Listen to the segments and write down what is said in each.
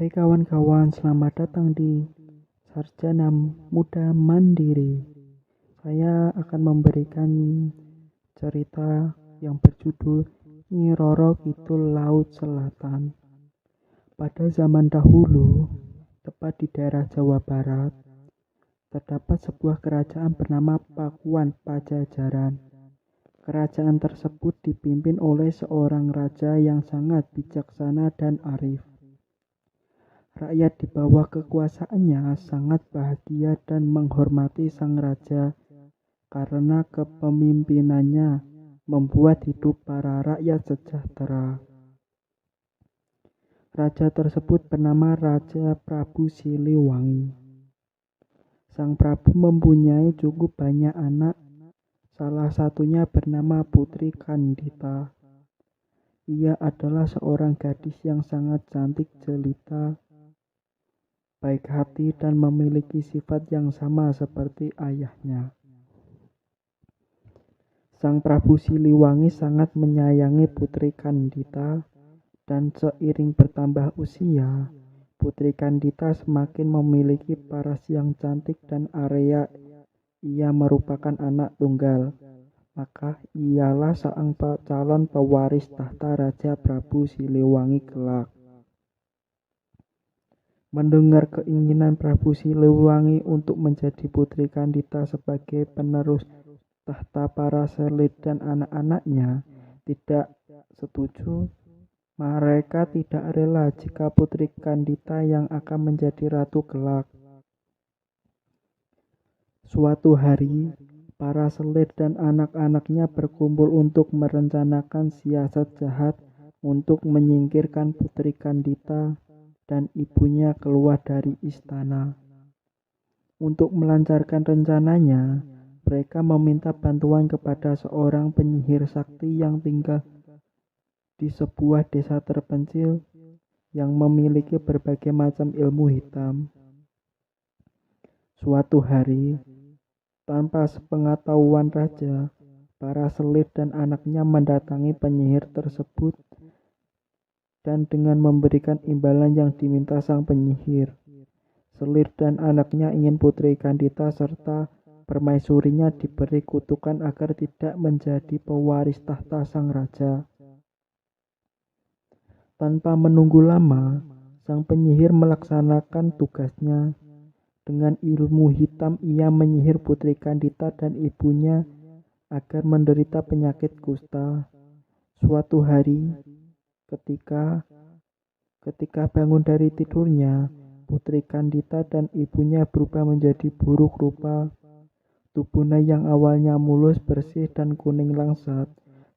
Hai kawan-kawan, selamat datang di Sarjana Muda Mandiri. Saya akan memberikan cerita yang berjudul Nyi Roro Kidul Laut Selatan. Pada zaman dahulu, tepat di daerah Jawa Barat, terdapat sebuah kerajaan bernama Pakuan Pajajaran. Kerajaan tersebut dipimpin oleh seorang raja yang sangat bijaksana dan arif. Rakyat di bawah kekuasaannya sangat bahagia dan menghormati sang raja karena kepemimpinannya membuat hidup para rakyat sejahtera. Raja tersebut bernama Raja Prabu Siliwangi. Sang Prabu mempunyai cukup banyak anak, salah satunya bernama Putri Kandita. Ia adalah seorang gadis yang sangat cantik jelita, baik hati dan memiliki sifat yang sama seperti ayahnya. Sang Prabu Siliwangi sangat menyayangi Putri Kandita dan seiring bertambah usia, Putri Kandita semakin memiliki paras yang cantik dan Arya ia merupakan anak tunggal. Maka ialah seorang calon pewaris tahta Raja Prabu Siliwangi kelak. Mendengar keinginan Prabu Siliwangi untuk menjadi Putri Kandita sebagai penerus tahta para selir dan anak-anaknya tidak setuju. Mereka tidak rela jika Putri Kandita yang akan menjadi ratu kelak. Suatu hari, para selir dan anak-anaknya berkumpul untuk merencanakan siasat jahat untuk menyingkirkan Putri Kandita dan ibunya keluar dari istana. Untuk melancarkan rencananya, mereka meminta bantuan kepada seorang penyihir sakti yang tinggal di sebuah desa terpencil yang memiliki berbagai macam ilmu hitam. Suatu hari, tanpa sepengetahuan raja, para selir dan anaknya mendatangi penyihir tersebut dan dengan memberikan imbalan yang diminta sang penyihir. Selir dan anaknya ingin Putri Kandita serta permaisurinya diberi kutukan agar tidak menjadi pewaris tahta sang raja. Tanpa menunggu lama, sang penyihir melaksanakan tugasnya. Dengan ilmu hitam ia menyihir Putri Kandita dan ibunya agar menderita penyakit kusta. Suatu hari, Ketika bangun dari tidurnya, Putri Kandita dan ibunya berubah menjadi buruk rupa. Tubuhnya yang awalnya mulus, bersih, dan kuning langsat,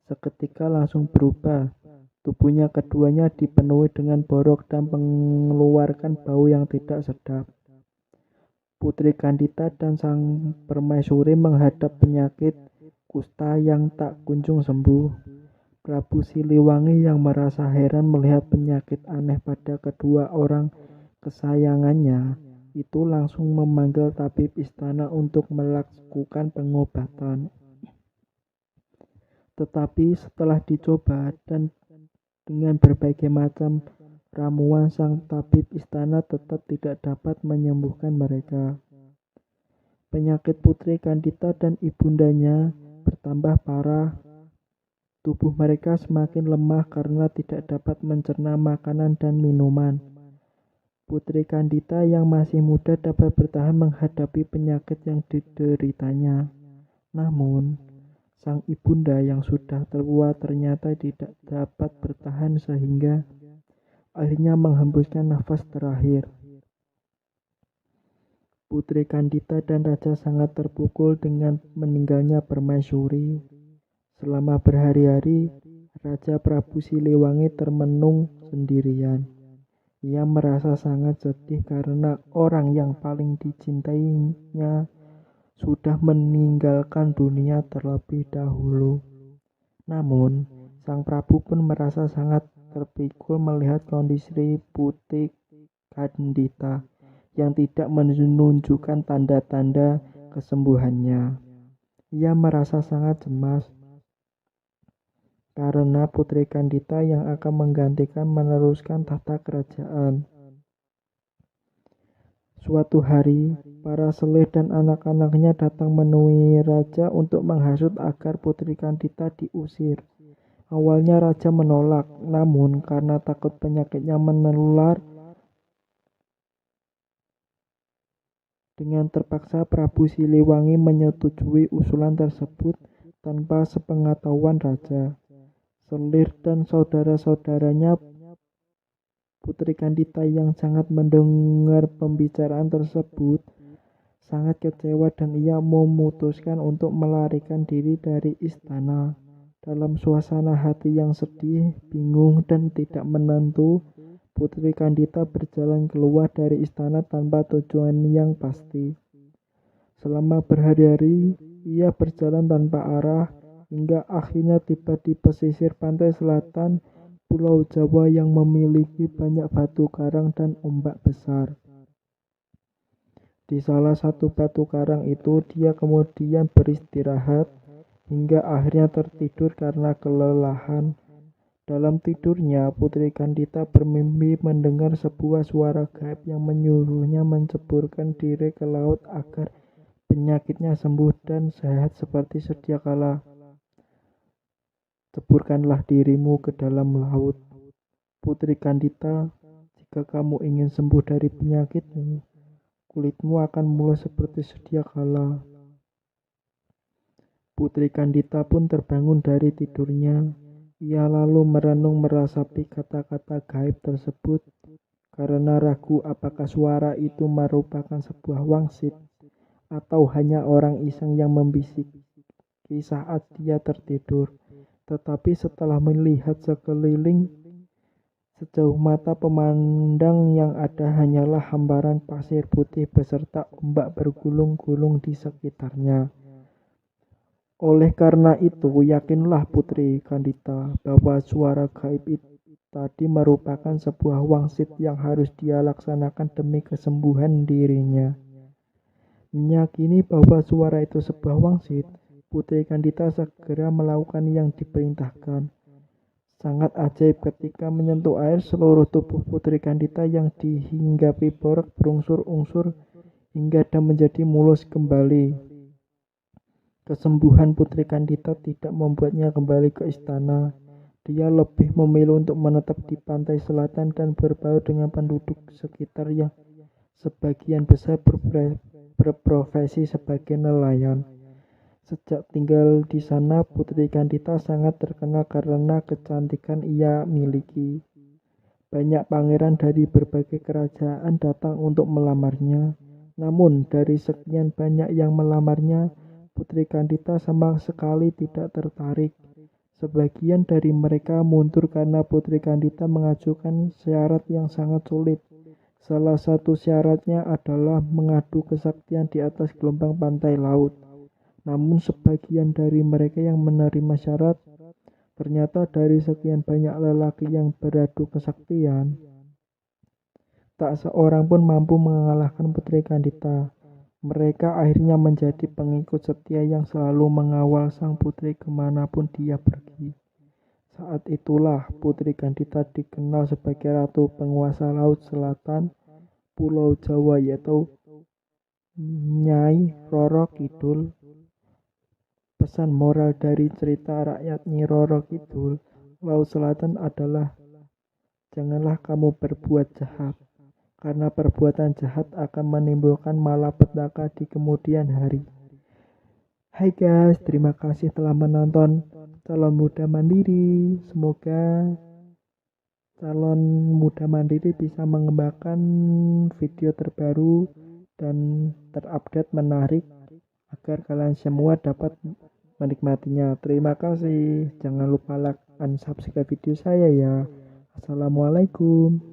seketika langsung berubah. Tubuhnya keduanya dipenuhi dengan borok dan mengeluarkan bau yang tidak sedap. Putri Kandita dan sang permaisuri menghadap penyakit kusta yang tak kunjung sembuh. Prabu Siliwangi yang merasa heran melihat penyakit aneh pada kedua orang kesayangannya itu langsung memanggil tabib istana untuk melakukan pengobatan. Tetapi setelah dicoba dan dengan berbagai macam ramuan, sang tabib istana tetap tidak dapat menyembuhkan mereka. Penyakit Putri Kandita dan ibundanya bertambah parah. Tubuh mereka semakin lemah karena tidak dapat mencerna makanan dan minuman. Putri Kandita yang masih muda dapat bertahan menghadapi penyakit yang dideritanya. Namun, sang ibunda yang sudah tua ternyata tidak dapat bertahan sehingga akhirnya menghembuskan nafas terakhir. Putri Kandita dan raja sangat terpukul dengan meninggalnya permaisuri. Selama berhari-hari, Raja Prabu Siliwangi termenung sendirian. Ia merasa sangat sedih karena orang yang paling dicintainya sudah meninggalkan dunia terlebih dahulu. Namun, Sang Prabu pun merasa sangat terpikul melihat kondisi Putri Kandita yang tidak menunjukkan tanda-tanda kesembuhannya. Ia merasa sangat cemas karena Putri Kandita yang akan menggantikan meneruskan tahta kerajaan. Suatu hari, para selih dan anak-anaknya datang menemui raja untuk menghasut agar Putri Kandita diusir. Awalnya raja menolak, namun karena takut penyakitnya menular, dengan terpaksa Prabu Siliwangi menyetujui usulan tersebut tanpa sepengetahuan raja. Selir dan saudara-saudaranya Putri Kandita yang sangat mendengar pembicaraan tersebut sangat kecewa dan ia memutuskan untuk melarikan diri dari istana. Dalam suasana hati yang sedih, bingung, dan tidak menentu, Putri Kandita berjalan keluar dari istana tanpa tujuan yang pasti. Selama berhari-hari, ia berjalan tanpa arah hingga akhirnya tiba di pesisir pantai selatan Pulau Jawa yang memiliki banyak batu karang dan ombak besar. Di salah satu batu karang itu dia kemudian beristirahat hingga akhirnya tertidur karena kelelahan. Dalam tidurnya, Putri Kandita bermimpi mendengar sebuah suara gaib yang menyuruhnya menceburkan diri ke laut agar penyakitnya sembuh dan sehat seperti sedia kala. Ceburkanlah dirimu ke dalam laut, Putri Kandita, jika kamu ingin sembuh dari penyakitmu, kulitmu akan mulus seperti sedia kala. Putri Kandita pun terbangun dari tidurnya. Ia lalu merenung meresapi kata-kata gaib tersebut karena ragu apakah suara itu merupakan sebuah wangsit atau hanya orang iseng yang membisiki saat dia tertidur. Tetapi setelah melihat sekeliling, sejauh mata pemandang yang ada hanyalah hamparan pasir putih beserta ombak bergulung-gulung di sekitarnya. Oleh karena itu, yakinlah Putri Kandita bahwa suara gaib itu tadi merupakan sebuah wangsit yang harus dia laksanakan demi kesembuhan dirinya. Meyakini bahwa suara itu sebuah wangsit, Putri Kandita segera melakukan yang diperintahkan. Sangat ajaib ketika menyentuh air, seluruh tubuh Putri Kandita yang dihinggapi porak berangsur-angsur hingga dan menjadi mulus kembali. Kesembuhan Putri Kandita tidak membuatnya kembali ke istana. Dia lebih memilih untuk menetap di pantai selatan dan berbaur dengan penduduk sekitar yang sebagian besar berprofesi sebagai nelayan. Sejak tinggal di sana, Putri Kandita sangat terkenal karena kecantikan ia miliki. Banyak pangeran dari berbagai kerajaan datang untuk melamarnya. Namun, dari sekian banyak yang melamarnya, Putri Kandita sama sekali tidak tertarik. Sebagian dari mereka mundur karena Putri Kandita mengajukan syarat yang sangat sulit. Salah satu syaratnya adalah mengadu kesaktian di atas gelombang pantai laut. Namun sebagian dari mereka yang menerima syarat, ternyata dari sekian banyak lelaki yang beradu kesaktian, tak seorang pun mampu mengalahkan Putri Kandita. Mereka akhirnya menjadi pengikut setia yang selalu mengawal sang putri kemanapun dia pergi. Saat itulah Putri Kandita dikenal sebagai Ratu Penguasa Laut Selatan Pulau Jawa, yaitu Nyai Roro Kidul. Pesan moral dari cerita rakyat Nyi Roro Kidul, Laut Selatan adalah janganlah kamu berbuat jahat, karena perbuatan jahat akan menimbulkan malapetaka di kemudian hari. Hai guys, terima kasih telah menonton Calon Muda Mandiri. Semoga Calon Muda Mandiri bisa mengembangkan video terbaru dan terupdate menarik agar kalian semua dapat menikmatinya. Terima kasih. Jangan lupa like dan subscribe video saya ya. Assalamualaikum.